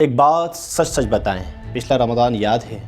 ایک بات سچ سچ بتائیں، پچھلا رمضان یاد ہے؟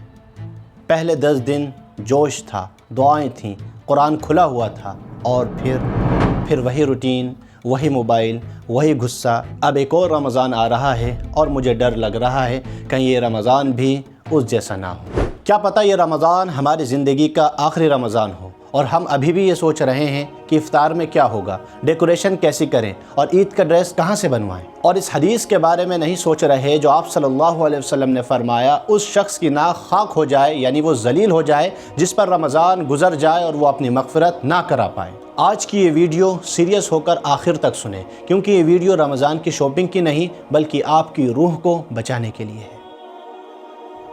پہلے 10 دن جوش تھا، دعائیں تھیں، قرآن کھلا ہوا تھا، اور پھر وہی روٹین، وہی موبائل، وہی غصہ۔ اب ایک اور رمضان آ رہا ہے اور مجھے ڈر لگ رہا ہے کہیں یہ رمضان بھی اس جیسا نہ ہو۔ کیا پتہ یہ رمضان ہماری زندگی کا آخری رمضان ہو اور ہم ابھی بھی یہ سوچ رہے ہیں کہ افطار میں کیا ہوگا، ڈیکوریشن کیسی کریں اور عید کا ڈریس کہاں سے بنوائیں، اور اس حدیث کے بارے میں نہیں سوچ رہے جو آپ صلی اللہ علیہ وسلم نے فرمایا اس شخص کی ناک خاک ہو جائے، یعنی وہ ذلیل ہو جائے جس پر رمضان گزر جائے اور وہ اپنی مغفرت نہ کرا پائے۔ آج کی یہ ویڈیو سیریس ہو کر آخر تک سنیں، کیونکہ یہ ویڈیو رمضان کی شاپنگ کی نہیں بلکہ آپ کی روح کو بچانے کے لیے ہے۔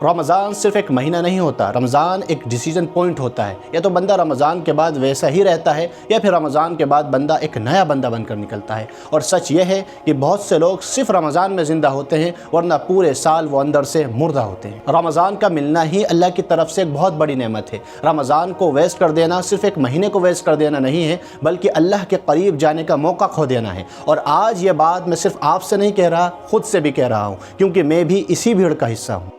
رمضان صرف ایک مہینہ نہیں ہوتا، رمضان ایک ڈیسیجن پوائنٹ ہوتا ہے۔ یا تو بندہ رمضان کے بعد ویسا ہی رہتا ہے یا پھر رمضان کے بعد بندہ ایک نیا بندہ بن کر نکلتا ہے۔ اور سچ یہ ہے کہ بہت سے لوگ صرف رمضان میں زندہ ہوتے ہیں ورنہ پورے سال وہ اندر سے مردہ ہوتے ہیں۔ رمضان کا ملنا ہی اللہ کی طرف سے ایک بہت بڑی نعمت ہے۔ رمضان کو ویسٹ کر دینا صرف ایک مہینے کو ویسٹ کر دینا نہیں ہے بلکہ اللہ کے قریب جانے کا موقع کھو دینا ہے۔ اور آج یہ بات میں صرف آپ سے نہیں کہہ رہا، خود سے بھی کہہ رہا ہوں، کیونکہ میں بھی اسی بھیڑ کا حصہ ہوں۔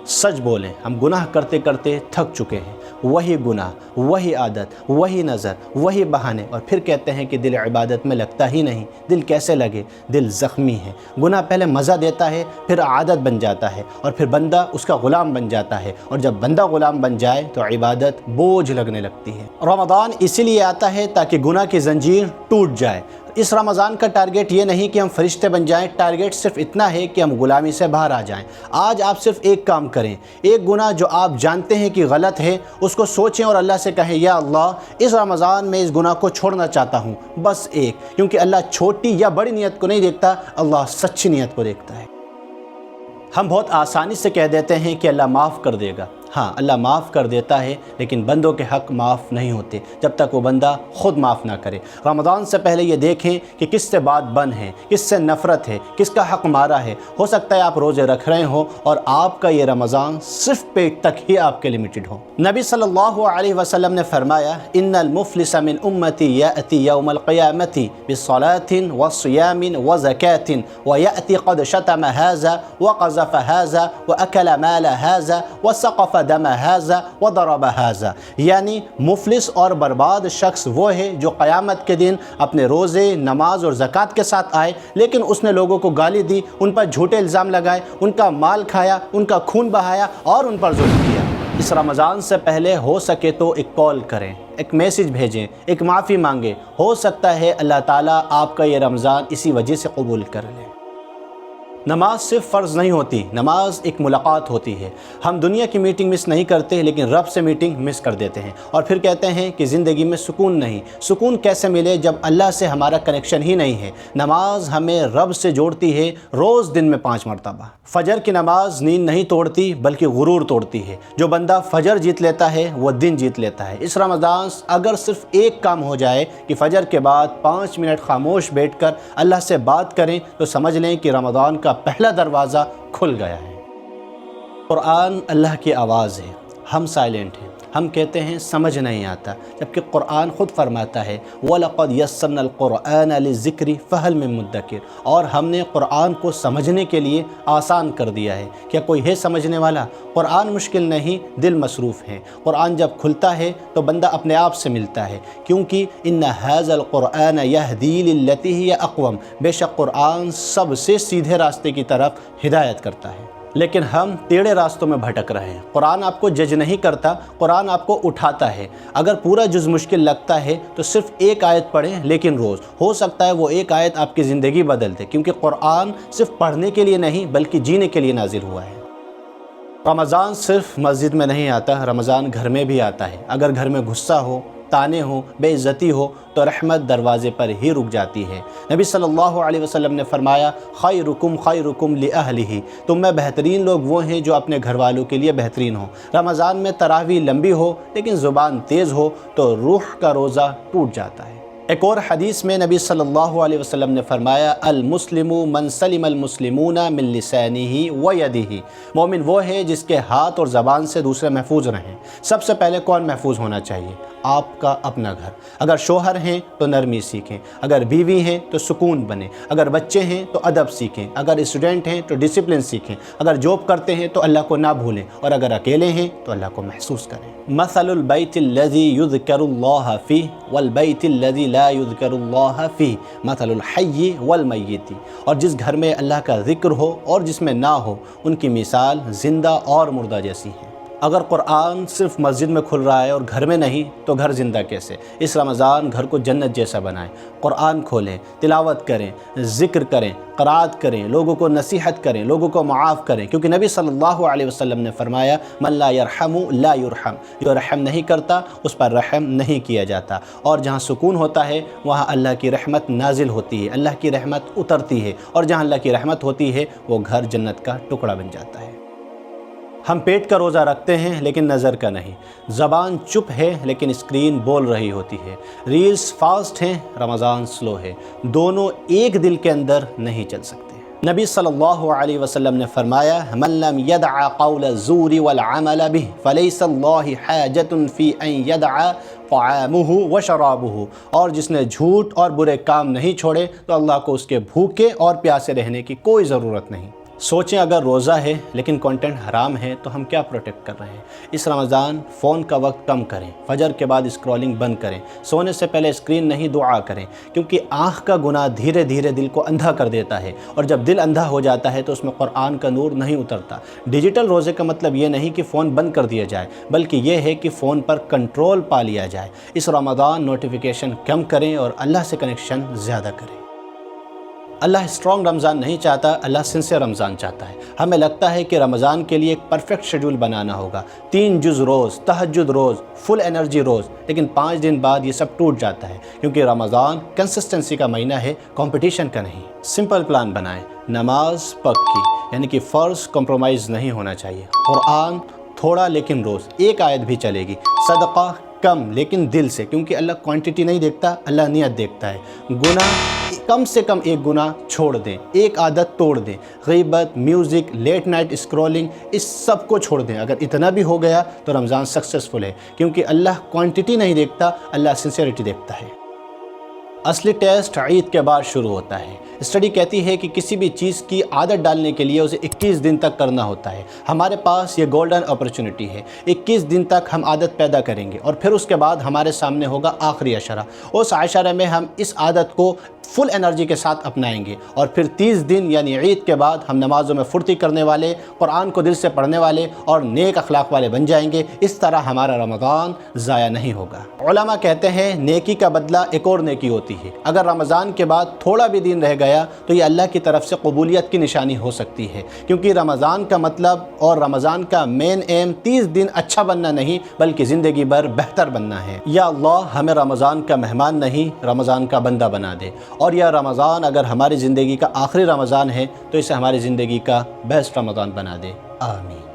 سچ بولیں، ہم گناہ کرتے کرتے تھک چکے ہیں۔ وہی گناہ، وہی عادت، وہی نظر، وہی بہانے، اور پھر کہتے ہیں کہ دل عبادت میں لگتا ہی نہیں۔ دل کیسے لگے؟ دل زخمی ہے۔ گناہ پہلے مزہ دیتا ہے، پھر عادت بن جاتا ہے، اور پھر بندہ اس کا غلام بن جاتا ہے، اور جب بندہ غلام بن جائے تو عبادت بوجھ لگنے لگتی ہے۔ رمضان اسی لیے آتا ہے تاکہ گناہ کی زنجیر ٹوٹ جائے۔ اس رمضان کا ٹارگیٹ یہ نہیں کہ ہم فرشتے بن جائیں، ٹارگیٹ صرف اتنا ہے کہ ہم غلامی سے باہر آ جائیں۔ آج آپ صرف ایک کام کریں، ایک گناہ جو آپ جانتے ہیں کہ غلط ہے اس کو سوچیں اور اللہ سے کہیں، یا اللہ اس رمضان میں اس گناہ کو چھوڑنا چاہتا ہوں، بس ایک، کیونکہ اللہ چھوٹی یا بڑی نیت کو نہیں دیکھتا، اللہ سچی نیت کو دیکھتا ہے۔ ہم بہت آسانی سے کہہ دیتے ہیں کہ اللہ معاف کر دے گا۔ ہاں، اللہ معاف کر دیتا ہے، لیکن بندوں کے حق معاف نہیں ہوتے جب تک وہ بندہ خود معاف نہ کرے۔ رمضان سے پہلے یہ دیکھیں کہ کس سے بات بن ہے، کس سے نفرت ہے، کس کا حق مارا ہے۔ ہو سکتا ہے آپ روزے رکھ رہے ہوں اور آپ کا یہ رمضان صرف پیٹ تک ہی آپ کے لمیٹڈ ہو۔ نبی صلی اللہ علیہ وسلم نے فرمایا، ان المفلس من امتی یأتی یوم القیامت بصلاة وصیام وزکاة ویأتی قد شتم هذا وقذف هذا واکل مال هذا وسقف دم هذا وضرب هذا، یعنی مفلس اور برباد شخص وہ ہے جو قیامت کے دن اپنے روزے، نماز اور زکوٰۃ کے ساتھ آئے لیکن اس نے لوگوں کو گالی دی، ان پر جھوٹے الزام لگائے، ان کا مال کھایا، ان کا خون بہایا اور ان پر ظلم کیا۔ اس رمضان سے پہلے ہو سکے تو ایک کال کریں، ایک میسج بھیجیں، ایک معافی مانگیں، ہو سکتا ہے اللہ تعالیٰ آپ کا یہ رمضان اسی وجہ سے قبول کر لے۔ نماز صرف فرض نہیں ہوتی، نماز ایک ملاقات ہوتی ہے۔ ہم دنیا کی میٹنگ مس نہیں کرتے لیکن رب سے میٹنگ مس کر دیتے ہیں، اور پھر کہتے ہیں کہ زندگی میں سکون نہیں۔ سکون کیسے ملے جب اللہ سے ہمارا کنیکشن ہی نہیں ہے؟ نماز ہمیں رب سے جوڑتی ہے، روز دن میں 5 مرتبہ۔ فجر کی نماز نیند نہیں توڑتی بلکہ غرور توڑتی ہے۔ جو بندہ فجر جیت لیتا ہے وہ دن جیت لیتا ہے۔ اس رمضان اگر صرف ایک کام ہو جائے کہ فجر کے بعد 5 منٹ خاموش بیٹھ کر اللہ سے بات کریں تو سمجھ لیں کہ رمضان کا پہلا دروازہ کھل گیا ہے۔ قرآن اللہ کی آواز ہے، ہم سائلنٹ ہیں، ہم کہتے ہیں سمجھ نہیں آتا، جبکہ قرآن خود فرماتا ہے وَلَقَدْ يَسَّرْنَا الْقُرْآنَ لِلذِّكْرِ فَهَلْ مِن مُدَّكِرٍ، اور ہم نے قرآن کو سمجھنے کے لیے آسان کر دیا ہے۔ کیا کوئی ہے سمجھنے والا؟ قرآن مشکل نہیں، دل مصروف ہے۔ قرآن جب کھلتا ہے تو بندہ اپنے آپ سے ملتا ہے، کیونکہ ان هَذَا الْقُرْآنَ يَهْدِي لِلَّتِي هِيَ أَقْوَمُ، بے شک قرآن سب سے سیدھے راستے کی طرف ہدایت کرتا ہے۔ لیکن ہم ٹیڑھے راستوں میں بھٹک رہے ہیں۔ قرآن آپ کو جج نہیں کرتا، قرآن آپ کو اٹھاتا ہے۔ اگر پورا جز مشکل لگتا ہے تو صرف ایک آیت پڑھیں لیکن روز، ہو سکتا ہے وہ ایک آیت آپ کی زندگی بدل دے، کیونکہ قرآن صرف پڑھنے کے لیے نہیں بلکہ جینے کے لیے نازل ہوا ہے۔ رمضان صرف مسجد میں نہیں آتا، رمضان گھر میں بھی آتا ہے۔ اگر گھر میں غصہ ہو، تانے ہوں، بے عزتی ہو تو رحمت دروازے پر ہی رک جاتی ہے۔ نبی صلی اللہ علیہ وسلم نے فرمایا، خیرکم خیرکم لأہلہ، تم میں بہترین لوگ وہ ہیں جو اپنے گھر والوں کے لیے بہترین ہوں۔ رمضان میں تراویح لمبی ہو لیکن زبان تیز ہو تو روح کا روزہ ٹوٹ جاتا ہے۔ ایک اور حدیث میں نبی صلی اللہ علیہ وسلم نے فرمایا، المسلم من سلم المسلمون من لسانہ ویدہ، مومن وہ ہے جس کے ہاتھ اور زبان سے دوسرے محفوظ رہیں۔ سب سے پہلے کون محفوظ ہونا چاہیے؟ آپ کا اپنا گھر۔ اگر شوہر ہیں تو نرمی سیکھیں، اگر بیوی ہیں تو سکون بنیں، اگر بچے ہیں تو ادب سیکھیں، اگر اسٹوڈنٹ ہیں تو ڈسپلن سیکھیں، اگر جاب کرتے ہیں تو اللہ کو نہ بھولیں، اور اگر اکیلے ہیں تو اللہ کو محسوس کریں۔ مثل البیت الذی یذکر اللہ فیہ والبیت الذی لا یذکر اللہ فیہ مثل الحی والمیت، اور جس گھر میں اللہ کا ذکر ہو اور جس میں نہ ہو، ان کی مثال زندہ اور مردہ جیسی ہے۔ اگر قرآن صرف مسجد میں کھل رہا ہے اور گھر میں نہیں تو گھر زندہ کیسے؟ اس رمضان گھر کو جنت جیسا بنائیں، قرآن کھولیں، تلاوت کریں، ذکر کریں، قرات کریں، لوگوں کو نصیحت کریں، لوگوں کو معاف کریں، کیونکہ نبی صلی اللہ علیہ وسلم نے فرمایا من لا یرحم لا یرحم، جو رحم نہیں کرتا اس پر رحم نہیں کیا جاتا۔ اور جہاں سکون ہوتا ہے وہاں اللہ کی رحمت نازل ہوتی ہے، اللہ کی رحمت اترتی ہے، اور جہاں اللہ کی رحمت ہوتی ہے وہ گھر جنت کا ٹکڑا بن جاتا ہے۔ ہم پیٹ کا روزہ رکھتے ہیں لیکن نظر کا نہیں، زبان چپ ہے لیکن اسکرین بول رہی ہوتی ہے، ریلز فاسٹ ہیں، رمضان سلو ہے، دونوں ایک دل کے اندر نہیں چل سکتے۔ نبی صلی اللہ علیہ وسلم نے فرمایا من لم يدع قول الزور والعمل به فليس الله حاجة في ان يدع طعامه وشرابه، اور جس نے جھوٹ اور برے کام نہیں چھوڑے تو اللہ کو اس کے بھوکے اور پیاسے رہنے کی کوئی ضرورت نہیں۔ سوچیں اگر روزہ ہے لیکن کنٹینٹ حرام ہے تو ہم کیا پروٹیکٹ کر رہے ہیں؟ اس رمضان فون کا وقت کم کریں، فجر کے بعد اسکرولنگ بند کریں، سونے سے پہلے اسکرین نہیں دعا کریں، کیونکہ آنکھ کا گناہ دھیرے دھیرے دل کو اندھا کر دیتا ہے، اور جب دل اندھا ہو جاتا ہے تو اس میں قرآن کا نور نہیں اترتا۔ ڈیجیٹل روزے کا مطلب یہ نہیں کہ فون بند کر دیا جائے، بلکہ یہ ہے کہ فون پر کنٹرول پا لیا جائے۔ اس رمضان نوٹیفیکیشن کم کریں اور اللہ سے کنیکشن زیادہ کریں۔ اللہ اسٹرانگ رمضان نہیں چاہتا، اللہ سنسیئر رمضان چاہتا ہے۔ ہمیں لگتا ہے کہ رمضان کے لیے ایک پرفیکٹ شیڈول بنانا ہوگا، 3 جز روز، تہجد روز، فل انرجی روز، لیکن 5 دن بعد یہ سب ٹوٹ جاتا ہے، کیونکہ رمضان کنسسٹنسی کا مہینہ ہے، کمپٹیشن کا نہیں۔ سمپل پلان بنائیں، نماز پکی، یعنی کہ فرض کمپرومائز نہیں ہونا چاہیے، قرآن تھوڑا لیکن روز، 1 آیت بھی چلے گی، صدقہ کم لیکن دل سے، کیونکہ اللہ کوانٹٹی نہیں دیکھتا، اللہ نیت دیکھتا ہے۔ گناہ کم سے کم 1 گناہ چھوڑ دیں، 1 عادت توڑ دیں، غیبت، میوزک، لیٹ نائٹ اسکرولنگ، اس سب کو چھوڑ دیں۔ اگر اتنا بھی ہو گیا تو رمضان سکسیسفل ہے، کیونکہ اللہ کوانٹٹی نہیں دیکھتا، اللہ سنسیئرٹی دیکھتا ہے۔ اصلی ٹیسٹ عید کے بعد شروع ہوتا ہے۔ اسٹڈی کہتی ہے کہ کسی بھی چیز کی عادت ڈالنے کے لیے اسے 21 دن تک کرنا ہوتا ہے۔ ہمارے پاس یہ گولڈن اپرچونٹی ہے، 21 دن تک ہم عادت پیدا کریں گے، اور پھر اس کے بعد ہمارے سامنے ہوگا آخری عشرہ۔ اس عشرے میں ہم اس عادت کو فل انرجی کے ساتھ اپنائیں گے، اور پھر 30 دن یعنی عید کے بعد ہم نمازوں میں پھرتی کرنے والے، قرآن کو دل سے پڑھنے والے اور نیک اخلاق والے بن جائیں گے۔ اس طرح ہمارا رمضان ضائع نہیں ہوگا۔ علماء کہتے ہیں نیکی کا بدلہ ایک اور نیکی ہوتی ہے۔ اگر رمضان کے بعد تھوڑا بھی دن رہ گیا تو یہ اللہ کی طرف سے قبولیت کی نشانی ہو سکتی ہے، کیونکہ رمضان کا مطلب اور رمضان کا مین ایم 30 دن اچھا بننا نہیں بلکہ زندگی بھر بہتر بننا ہے۔ یا اللہ ہمیں رمضان کا مہمان نہیں رمضان کا بندہ بنا دے، اور یہ رمضان اگر ہماری زندگی کا آخری رمضان ہے تو اسے ہماری زندگی کا بیسٹ رمضان بنا دے۔ آمین۔